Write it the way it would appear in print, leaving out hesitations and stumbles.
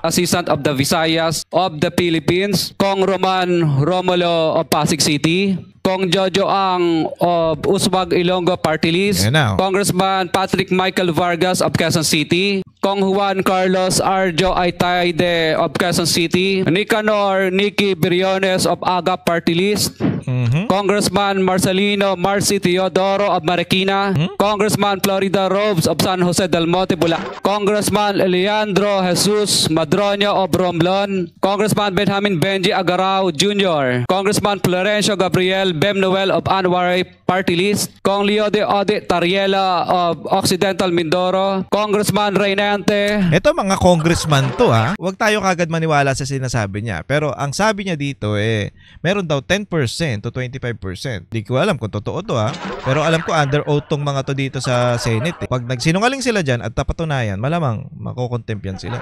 Assistant of the Visayas of the Philippines, Kong Roman Romulo of Pasig City, Kong Jojo Ang of Uswag Ilonggo Party List, Congressman Patrick Michael Vargas of Quezon City, Kong Juan Carlos Arjo Aitayde of Quezon City, Nicanor Nicky Briones of AGA Party List, Congressman Marcelino Marcy Teodoro of Marikina, Congressman Florida Robes of San Jose del Monte, Bulacan, Congressman Leandro Jesus Madroño of Romblon, Congressman Benjamin Benji Agarao Jr., Congressman Florencio Gabriel Bem Noel of Anwar Party List, Kong Leo de Ode Tariela of Occidental Mindoro, Congressman Reynante. Ito mga congressman to ha. Huwag tayo kagad maniwala sa sinasabi niya. Pero ang sabi niya dito meron daw 10% to 25%. Di ko alam kung totoo to ha. Pero alam ko under oath tong mga to dito sa Senate. Pag nagsinungaling sila dyan at napatunayan, malamang makokontempt yan sila.